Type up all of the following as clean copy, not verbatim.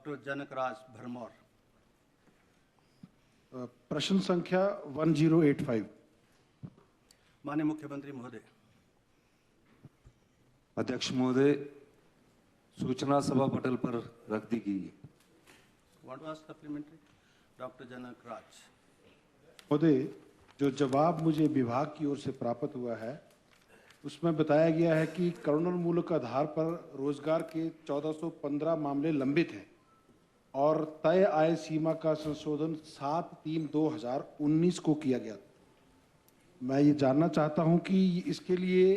Doctor Janakraj Bharmour. प्रश्न संख्या 1085। माननीय मुख्यमंत्री महोदय। अध्यक्ष महोदय, सूचना सभा पटल पर रख दी गई है। Want to ask supplementary doctor Janakraj. महोदय, जो जवाब मुझे विभाग की ओर से प्राप्त हुआ है उसमें बताया गया है कि करुणामूलक आधार पर रोजगार के 1415 मामले लंबित हैं और तय आय सीमा का संशोधन 7/3/2019 को किया गया। मैं ये जानना चाहता हूं कि इसके लिए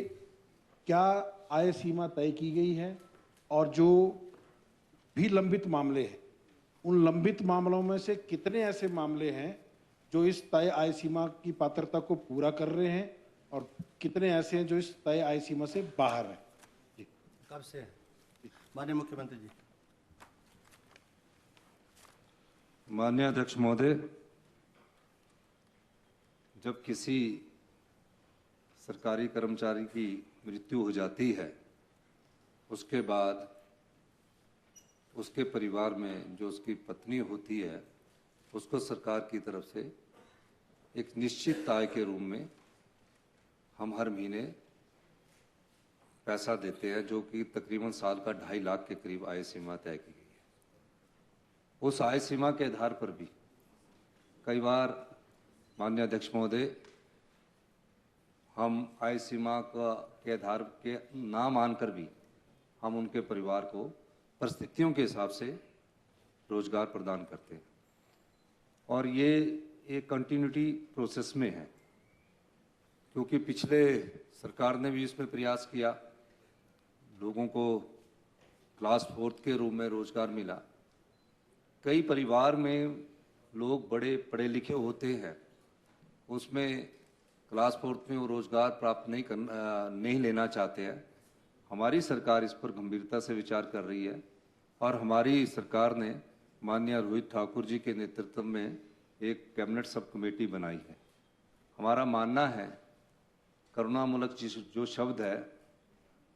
क्या आय सीमा तय की गई है और जो भी लंबित मामले हैं उन लंबित मामलों में से कितने ऐसे मामले हैं जो इस तय आय सीमा की पात्रता को पूरा कर रहे हैं और कितने ऐसे हैं जो इस तय आय सीमा से बाहर हैं। जी। कब से? माननीय मुख्यमंत्री जी। माननीय अध्यक्ष महोदय, जब किसी सरकारी कर्मचारी की मृत्यु हो जाती है उसके बाद उसके परिवार में जो उसकी पत्नी होती है उसको सरकार की तरफ से एक निश्चित आय के रूप में हम हर महीने पैसा देते हैं, जो कि तकरीबन साल का 2.5 लाख के करीब आय सीमा तय की गई है। उस आय सीमा के आधार पर भी कई बार माननीय अध्यक्ष महोदय हम आय सीमा के आधार के ना मानकर भी हम उनके परिवार को परिस्थितियों के हिसाब से रोजगार प्रदान करते हैं और ये एक कंटिन्यूटी प्रोसेस में है, क्योंकि पिछले सरकार ने भी इसमें प्रयास किया, लोगों को क्लास 4 के रूप में रोजगार मिला। कई परिवार में लोग बड़े पढ़े लिखे होते हैं, उसमें क्लास 4 में वो रोजगार प्राप्त नहीं लेना चाहते हैं। हमारी सरकार इस पर गंभीरता से विचार कर रही है और हमारी सरकार ने माननीय रोहित ठाकुर जी के नेतृत्व में एक कैबिनेट सब कमेटी बनाई है। हमारा मानना है करुणामूलक जो शब्द है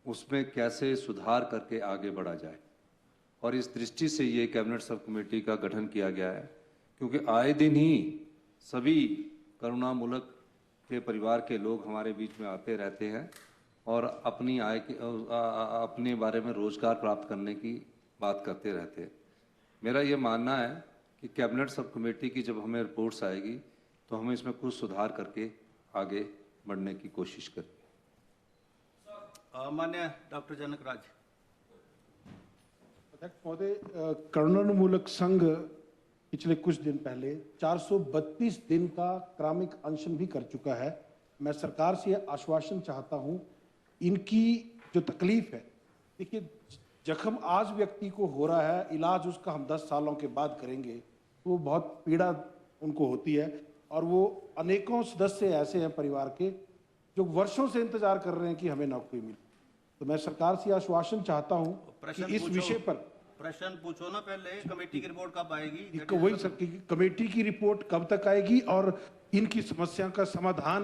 उसमें कैसे सुधार करके आगे बढ़ा जाए और इस दृष्टि से ये कैबिनेट सब कमेटी का गठन किया गया है, क्योंकि आए दिन ही सभी करुणामूलक के परिवार के लोग हमारे बीच में आते रहते हैं और अपनी आय के अपने बारे में रोजगार प्राप्त करने की बात करते रहते हैं। मेरा ये मानना है कि कैबिनेट सब कमेटी की जब हमें रिपोर्ट्स आएगी तो हम इसमें कुछ सुधार करके आगे बढ़ने की कोशिश करेंगे। माननीय डॉक्टर जनकराज। अध्यक्ष महोदय, करुणामूलक संघ पिछले कुछ दिन पहले 432 दिन का क्रमिक अनशन भी कर चुका है। मैं सरकार से आश्वासन चाहता हूं, इनकी जो तकलीफ है, देखिए जख्म आज व्यक्ति को हो रहा है, इलाज उसका हम 10 सालों के बाद करेंगे तो वो बहुत पीड़ा उनको होती है और वो अनेकों सदस्य ऐसे हैं परिवार के जो वर्षों से इंतजार कर रहे हैं कि हमें नौकरी मिले। तो मैं सरकार से आश्वासन चाहता हूं कि इस विषय पर प्रश्न पूछो ना, पहले कमेटी की रिपोर्ट कब आएगी? वही सर, कमेटी की रिपोर्ट कब तक आएगी और इनकी समस्या का समाधान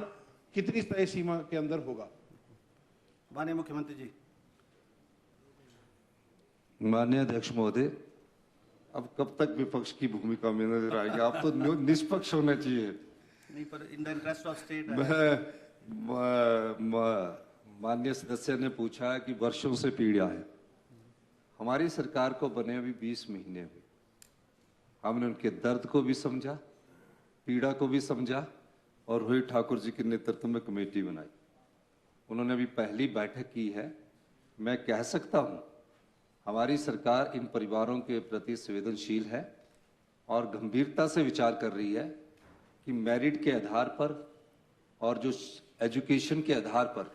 कितनी तय सीमा के अंदर होगा? माननीय मुख्यमंत्री जी। माननीय अध्यक्ष महोदय, अब कब तक विपक्ष की भूमिका में नजर आएगी? आप तो निष्पक्ष होना चाहिए। नहीं, पर in the interest of state. माननीय सदस्य ने पूछा कि वर्षों से पीड़ा है। हमारी सरकार को बने अभी 20 महीने हुए। हमने उनके दर्द को भी समझा, पीड़ा को भी समझा और रोहित ठाकुर जी के नेतृत्व में कमेटी बनाई। उन्होंने अभी पहली बैठक की है। मैं कह सकता हूं हमारी सरकार इन परिवारों के प्रति संवेदनशील है और गंभीरता से विचार कर रही है कि मेरिट के आधार पर और जो एजुकेशन के आधार पर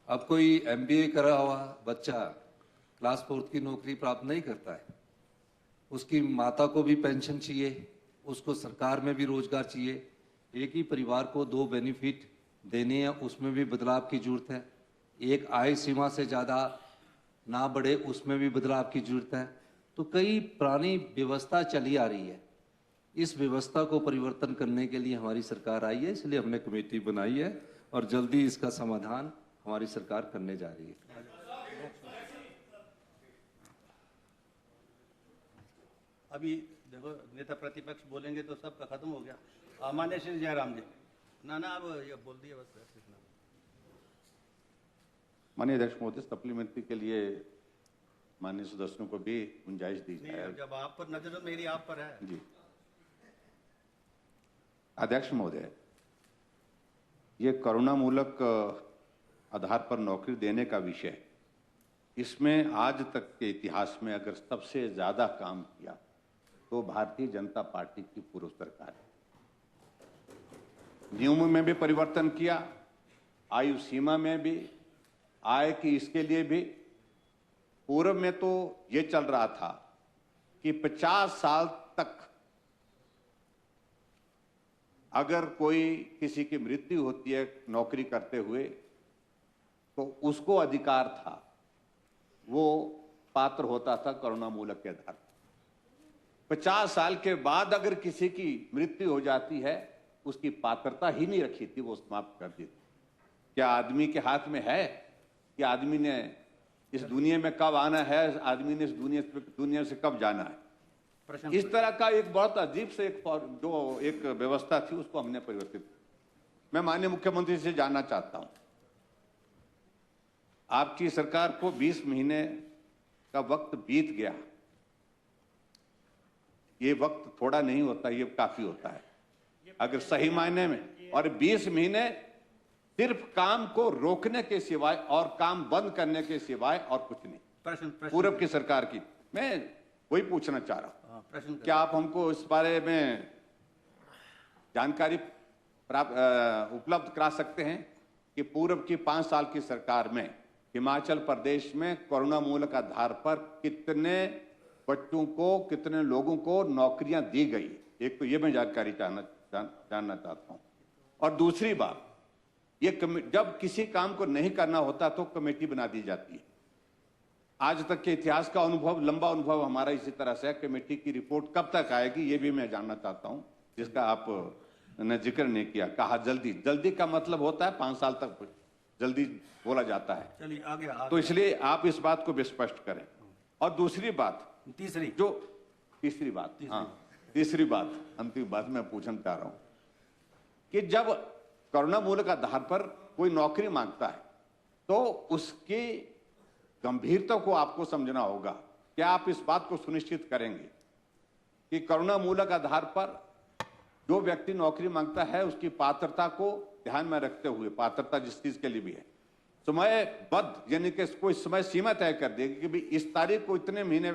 अब कोई MBA करा हुआ बच्चा क्लास 4 की नौकरी प्राप्त नहीं करता है, उसकी माता को भी पेंशन चाहिए, उसको सरकार में भी रोजगार चाहिए। एक ही परिवार को 2 बेनिफिट देने हैं, उसमें भी बदलाव की जरूरत है। एक आय सीमा से ज़्यादा ना बढ़े, उसमें भी बदलाव की जरूरत है। तो कई पुरानी व्यवस्था चली आ रही है, इस व्यवस्था को परिवर्तन करने के लिए हमारी सरकार आई है, इसलिए हमने कमेटी बनाई है और जल्दी इसका समाधान हमारी सरकार करने जा रही है। अभी देखो नेता प्रतिपक्ष बोलेंगे तो सबका खत्म हो गया। मान्य श्री जयराम जी, ना अब ये बोल दिया बस इतना। माननीय अध्यक्ष महोदय, सप्लीमेंट्री के लिए माननीय सदस्यों को भी गुंजाइश दी नहीं, जाए। अब जब आप पर नजर मेरी आप पर है। जी अध्यक्ष महोदय, ये करुणामूलक आधार पर नौकरी देने का विषय, इसमें आज तक के इतिहास में अगर सबसे ज्यादा काम किया तो भारतीय जनता पार्टी की पूर्व सरकार है। नियमों में भी परिवर्तन किया, आयु सीमा में भी, आय की इसके लिए भी। पूर्व में तो ये चल रहा था कि 50 साल तक अगर कोई किसी की मृत्यु होती है नौकरी करते हुए तो उसको अधिकार था, वो पात्र होता था करुणामूलक के आधार पर। 50 साल के बाद अगर किसी की मृत्यु हो जाती है, उसकी पात्रता ही नहीं रखी थी, वो समाप्त कर दी थी। क्या आदमी के हाथ में है कि आदमी ने इस दुनिया में कब आना है, आदमी ने इस दुनिया से कब जाना है? प्रश्न इस तरह का एक बहुत अजीब से एक व्यवस्था थी, उसको हमने परिवर्तित। मैं माननीय मुख्यमंत्री से जानना चाहता हूं, आपकी सरकार को 20 महीने का वक्त बीत गया। ये वक्त थोड़ा नहीं होता, ये काफी होता है अगर सही मायने में। और 20 महीने सिर्फ काम को रोकने के सिवाय और काम बंद करने के सिवाय और कुछ नहीं। प्रश्न पूर्व की सरकार की मैं वही पूछना चाह रहा हूं, प्रश्न क्या आप हमको इस बारे में जानकारी उपलब्ध करा सकते हैं कि पूर्व की 5 साल की सरकार में हिमाचल प्रदेश में करुणामूलक आधार पर कितने बच्चों को, कितने लोगों को नौकरियां दी गई? एक तो ये मैं जानकारी जानना चाहता हूं। और दूसरी बात, ये जब किसी काम को नहीं करना होता तो कमेटी बना दी जाती है। आज तक के इतिहास का अनुभव, लंबा अनुभव हमारा इसी तरह से है। कमेटी की रिपोर्ट कब तक आएगी ये भी मैं जानना चाहता हूं, जिसका आप ने जिक्र नहीं किया। कहा जल्दी, जल्दी का मतलब होता है 5 साल तक जल्दी बोला जाता है। चलिए आगे तो इसलिए आप इस बात को भी स्पष्ट करें। और दूसरी बात, तीसरी बात अंतिम बात मैं पूछना चाह रहा हूं कि जब करुणामूलक आधार पर कोई नौकरी मांगता है तो उसकी गंभीरता को आपको समझना होगा। क्या आप इस बात को सुनिश्चित करेंगे कि करुणामूलक आधार पर जो व्यक्ति नौकरी मांगता है उसकी पात्रता को ध्यान में रखते हुए, पात्रता जिस चीज के लिए भी है, समयबद्ध, यानी कि कोई समय सीमा तय कर देगी कि भाई इस तारीख को इतने महीने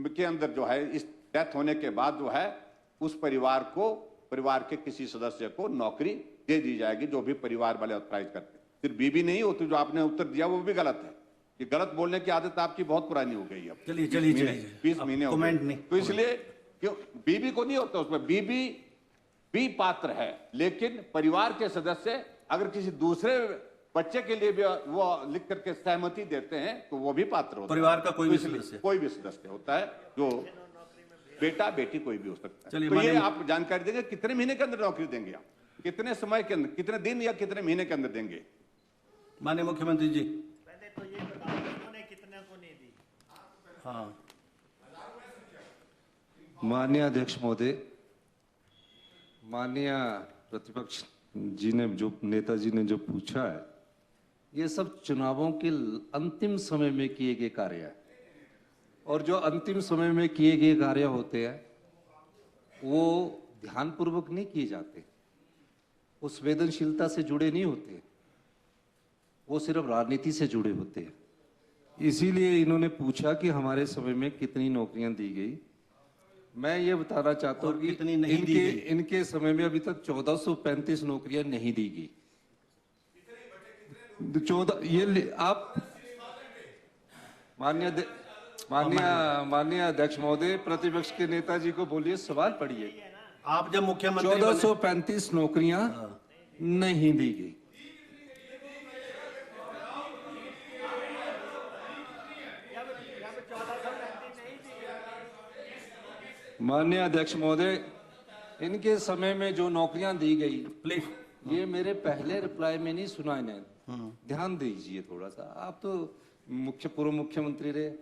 के अंदर जो है, इस डेथ होने के बाद जो है उस परिवार के किसी सदस्य को नौकरी दे दी जाएगी, जो भी परिवार वाले ऑथराइज करते हैं। सिर्फ बीबी नहीं होती, जो आपने उत्तर दिया वो भी गलत है। ये गलत बोलने की आदत आपकी बहुत पुरानी हो गई है। चलिए 20 महीने हो गए। तो इसलिए क्यों बीबी को नहीं होता, उसमें बीबी भी पात्र है, लेकिन परिवार के सदस्य अगर किसी दूसरे बच्चे के लिए भी वो लिख करके सहमति देते हैं तो वो भी पात्र होता है। परिवार का कोई भी सदस्य होता है, जो बेटा बेटी कोई भी हो सकता है। चलिए, तो ये आप जानकारी देंगे कितने महीने के अंदर नौकरी देंगे आप, कितने समय के अंदर, कितने दिन या कितने महीने के अंदर देंगे? माननीय मुख्यमंत्री जी। पहले तो ये बताओ उन्होंने कितने को नहीं दी। हाँ, माननीय अध्यक्ष महोदय, माननीय प्रतिपक्ष जी ने जो, नेताजी ने जो पूछा है, ये सब चुनावों के अंतिम समय में किए गए कार्य है। और जो अंतिम समय में किए गए कार्य होते हैं वो ध्यानपूर्वक नहीं किए जाते, वो संवेदनशीलता से जुड़े नहीं होते, वो सिर्फ राजनीति से जुड़े होते हैं। इसीलिए इन्होंने पूछा कि हमारे समय में कितनी नौकरियां दी गई। मैं ये बताना चाहता हूँ कि कितनी नहीं दी गई। इनके समय में अभी तक 1435 नौकरियां नहीं दी गई। 14 ये आप माननीय अध्यक्ष महोदय, प्रतिपक्ष के नेताजी को बोलिए, सवाल पढ़िए। आप जब मुख्यमंत्री 1435 नौकरियां नहीं दी गई। माननीय अध्यक्ष महोदय, इनके समय में जो नौकरियां दी गई, प्लीज, ये मेरे पहले रिप्लाई में नहीं सुना इन्हें, ध्यान दीजिए थोड़ा सा। आप तो पूर्व मुख्यमंत्री रहे,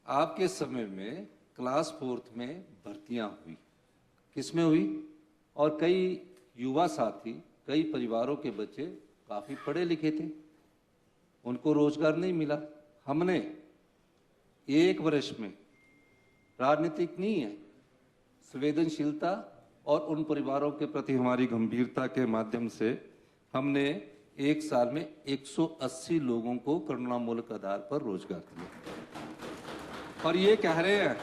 आपके समय में क्लास 4th में भर्तियां हुई। किसमें हुई? और कई युवा साथी, कई परिवारों के बच्चे काफ़ी पढ़े लिखे थे, उनको रोजगार नहीं मिला। हमने एक वर्ष में, राजनीतिक नहीं है, संवेदनशीलता और उन परिवारों के प्रति हमारी गंभीरता के माध्यम से हमने एक साल में 180 लोगों को करुणामूलक आधार पर रोजगार दिया। और ये कह रहे हैं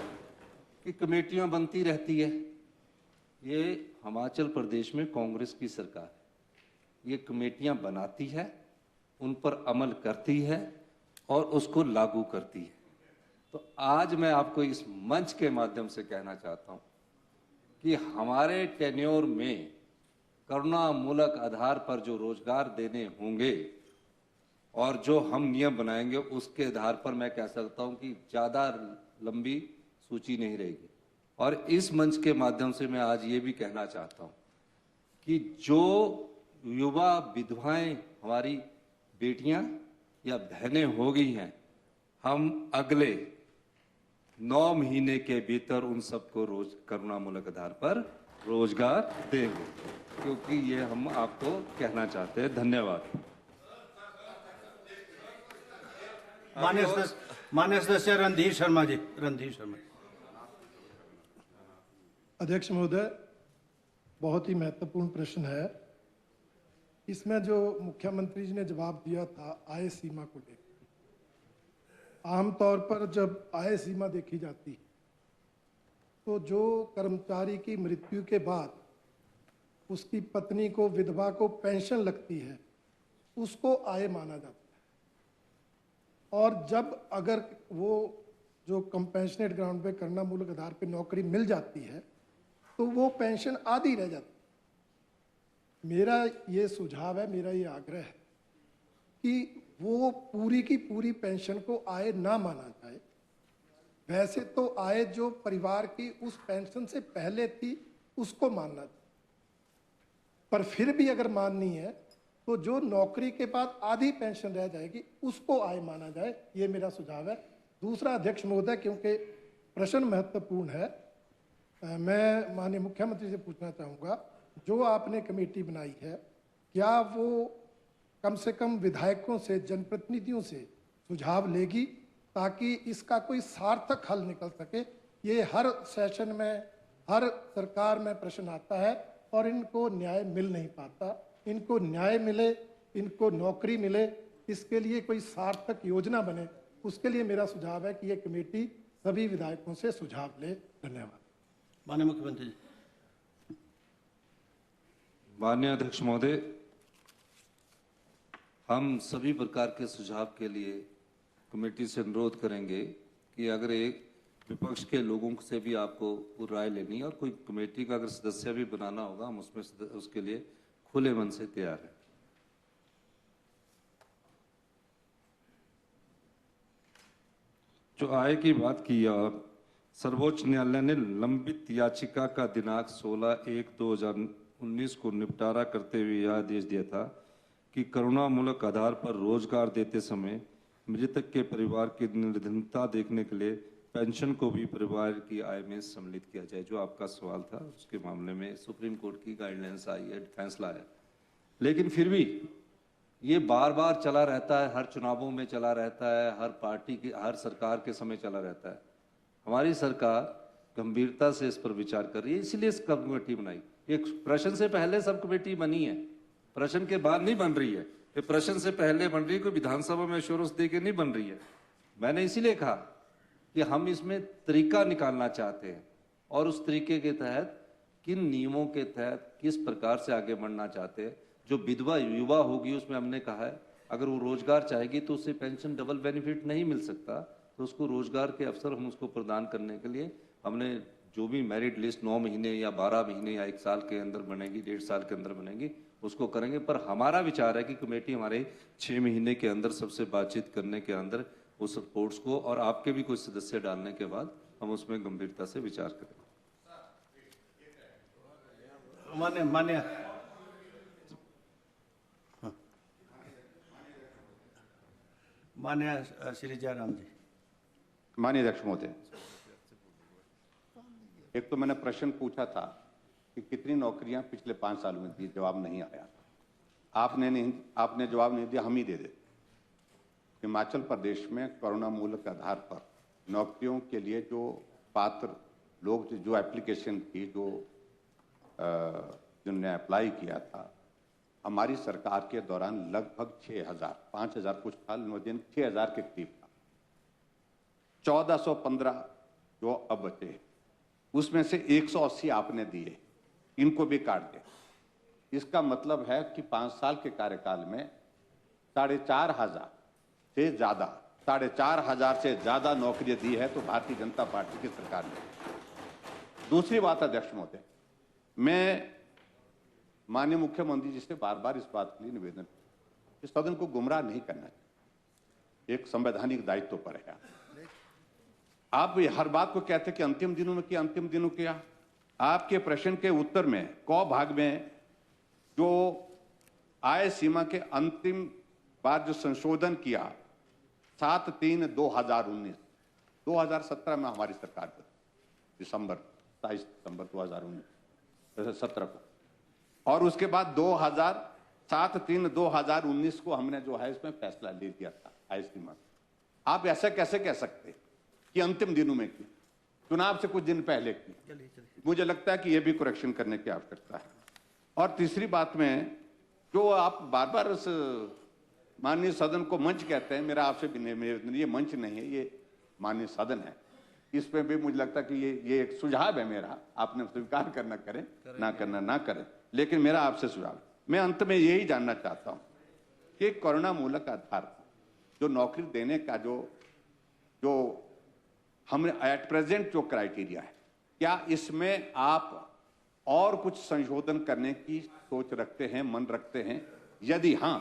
कि कमेटियां बनती रहती है। ये हिमाचल प्रदेश में कांग्रेस की सरकार है, ये कमेटियां बनाती है, उन पर अमल करती है और उसको लागू करती है। तो आज मैं आपको इस मंच के माध्यम से कहना चाहता हूं कि हमारे टेन्योर में करुणामूलक आधार पर जो रोजगार देने होंगे और जो हम नियम बनाएंगे, उसके आधार पर मैं कह सकता हूं कि ज़्यादा लंबी सूची नहीं रहेगी। और इस मंच के माध्यम से मैं आज ये भी कहना चाहता हूं कि जो युवा विधवाएं हमारी बेटियां या बहनें हो गई हैं, हम अगले 9 महीने के भीतर उन सबको करुणामूलक आधार पर रोजगार देंगे, क्योंकि ये हम आपको कहना चाहते हैं। धन्यवाद। माननीय सदस्य रणधीर शर्मा जी। रणधीर शर्मा। अध्यक्ष महोदय, बहुत ही महत्वपूर्ण प्रश्न है। इसमें जो मुख्यमंत्री जी ने जवाब दिया था आय सीमा को लेकर, आमतौर पर जब आय सीमा देखी जाती है तो जो कर्मचारी की मृत्यु के बाद उसकी पत्नी को, विधवा को पेंशन लगती है, उसको आय माना जाता है। और जब अगर वो जो कंपेंशनेट ग्राउंड पे करुणामूलक आधार पे नौकरी मिल जाती है तो वो पेंशन आधी रह जाती है। मेरा ये सुझाव है, मेरा ये आग्रह है कि वो पूरी की पूरी पेंशन को आय ना माना जाए। वैसे तो आय जो परिवार की उस पेंशन से पहले थी उसको मानना चाहिए, पर फिर भी अगर माननी है तो जो नौकरी के बाद आधी पेंशन रह जाएगी उसको आय माना जाए, ये मेरा सुझाव है। दूसरा अध्यक्ष महोदय, क्योंकि प्रश्न महत्वपूर्ण है, मैं माननीय मुख्यमंत्री से पूछना चाहूँगा, जो आपने कमेटी बनाई है, क्या वो कम से कम विधायकों से, जनप्रतिनिधियों से सुझाव लेगी ताकि इसका कोई सार्थक हल निकल सके? ये हर सेशन में, हर सरकार में प्रश्न आता है और इनको न्याय मिल नहीं पाता। इनको न्याय मिले, इनको नौकरी मिले, इसके लिए कोई सार्थक योजना बने, उसके लिए मेरा सुझाव है कि ये कमेटी सभी विधायकों से सुझाव ले। धन्यवाद। माननीय मुख्यमंत्री जी। माननीय अध्यक्ष महोदय, हम सभी प्रकार के सुझाव के लिए कमेटी से अनुरोध करेंगे कि अगर एक विपक्ष के लोगों से भी आपको राय लेनी है और कोई कमेटी का अगर सदस्य भी बनाना होगा, हम उसमें उसके लिए खुले मन से तैयार हैं। जो आय की बात की, सर्वोच्च न्यायालय ने लंबित याचिका का दिनांक 16/1/2019 को निपटारा करते हुए यह आदेश दिया था कि करुणामूलक आधार पर रोजगार देते समय मृतक के परिवार की निर्धनता देखने के लिए पेंशन को भी परिवार की आय में सम्मिलित किया जाए। जो आपका सवाल था, उसके मामले में सुप्रीम कोर्ट की गाइडलाइंस आई है, फैसला आया, लेकिन फिर भी ये बार बार चला रहता है, हर चुनावों में चला रहता है, हर पार्टी की, हर सरकार के समय चला रहता है। हमारी सरकार गंभीरता से इस पर विचार कर रही है, इसलिए इस कमेटी बनाई। ये प्रश्न से पहले सब कमेटी बनी है, प्रश्न के बाद नहीं बन रही है। ये प्रश्न से पहले बन रही है, कोई विधानसभा में एश्योरेंस दे के नहीं बन रही है। मैंने इसीलिए कहा कि हम इसमें तरीका निकालना चाहते हैं और उस तरीके के तहत, किन नियमों के तहत, किस प्रकार से आगे बढ़ना चाहते हैं। जो विधवा युवा होगी, उसमें हमने कहा है अगर वो रोजगार चाहेगी तो उसे पेंशन डबल बेनिफिट नहीं मिल सकता, तो उसको रोजगार के अवसर हम उसको प्रदान करने के लिए हमने जो भी मेरिट लिस्ट 9 महीने या 12 महीने या 1 साल के अंदर बनेगी, 1.5 साल के अंदर बनेगी, उसको करेंगे। पर हमारा विचार है कि कमेटी हमारे 6 महीने के अंदर सबसे बातचीत करने के अंदर उस रिपोर्ट्स को और आपके भी कुछ सदस्य डालने के बाद हम उसमें गंभीरता से विचार करें। मान्य मान्य श्री जयराम जी। माननीय अध्यक्ष महोदय, एक तो मैंने प्रश्न पूछा था कि कितनी नौकरियां पिछले 5 सालों में दी, जवाब नहीं आया। आपने जवाब नहीं दिया, हम ही दे देते। हिमाचल प्रदेश में कोरोना मूल के आधार पर नौकरियों के लिए जो पात्र लोग जो एप्लीकेशन की, जिनने अप्लाई किया था, हमारी सरकार के दौरान लगभग 6,000, 5,000 कुछ था, लेकिन 6,000 के करीब था। 1415 जो अब बचे, उसमें से 180 आपने दिए, इनको भी काट दे। इसका मतलब है कि 5 साल के कार्यकाल में 4,500 से ज्यादा 4,500 से ज्यादा नौकरियां दी है तो भारतीय जनता पार्टी की सरकार ने। दूसरी बात अध्यक्ष महोदय, मैं माननीय मुख्यमंत्री जी से बार बार इस बात के लिए निवेदन, इस सदन को गुमराह नहीं करना चाहिए, एक संवैधानिक दायित्व पर है। आप हर बात को कहते कि अंतिम दिनों में किया, अंतिम दिनों किया। आपके प्रश्न के उत्तर में क भाग में जो आय सीमा के अंतिम बार जो संशोधन किया 7/3/2019, 2017 में हमारी सरकार को, 27 दिसंबर 2017 को, और उसके बाद 7/3/2019 को हमने जो है इसमें फैसला ले लिया था आय सीमा। आप ऐसा कैसे कह सकते कि अंतिम दिनों में की, चुनाव से कुछ दिन पहले की? मुझे लगता है कि यह भी करेक्शन करने की आवश्यकता है। और तीसरी बात में जो आप बार बार माननीय सदन को मंच कहते हैं, मेरा आपसे भी निवेदन, ये मंच नहीं है, ये माननीय सदन है। इसमें भी मुझे लगता है कि ये एक सुझाव है मेरा, आपने स्वीकार करना करें, ना करना ना करें, लेकिन मेरा आपसे सुझाव, मैं अंत में यही जानना चाहता हूं कि कोरोना मूलक आधार पर जो नौकरी देने का जो हमने एट प्रेजेंट जो क्राइटेरिया है, क्या इसमें आप और कुछ संशोधन करने की सोच रखते हैं, मन रखते हैं? यदि हां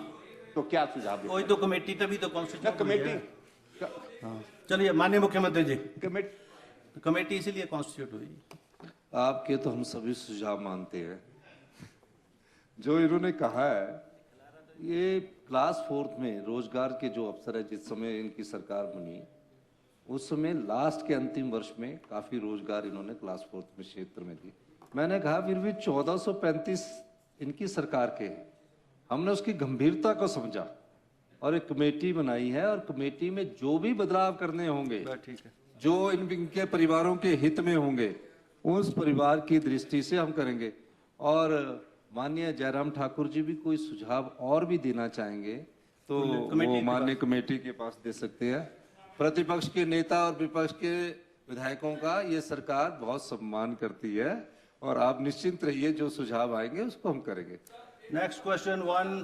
तो क्या सुझाव देते हैं? कोई तो कमेटी तभी तो कॉन्स्टिट्यूट कमेटी, चलिए माननीय मुख्यमंत्री जी, कमेटी इसीलिए कॉन्स्टिट्यूट हुई। आपके तो हम सभी सुझाव मानते हैं। जो इन्होंने कहा है, ये क्लास 4 में रोजगार के जो अवसर है, जिस समय इनकी सरकार बनी उस समय लास्ट के अंतिम वर्ष में काफी रोजगार इन्होंने क्लास 4 में क्षेत्र में दी। मैंने कहा फिर भी 1435 इनकी सरकार के हैं। हमने उसकी गंभीरता को समझा और एक कमेटी बनाई है, और कमेटी में जो भी बदलाव करने होंगे, ठीक है, जो इनके परिवारों के हित में होंगे, उस परिवार की दृष्टि से हम करेंगे। और माननीय जयराम ठाकुर जी भी कोई सुझाव और भी देना चाहेंगे तो वो माननीय कमेटी के पास दे सकते हैं। प्रतिपक्ष के नेता और विपक्ष के विधायकों का ये सरकार बहुत सम्मान करती है, और आप निश्चिंत रहिए, जो सुझाव आएंगे उसको हम करेंगे। Next question 1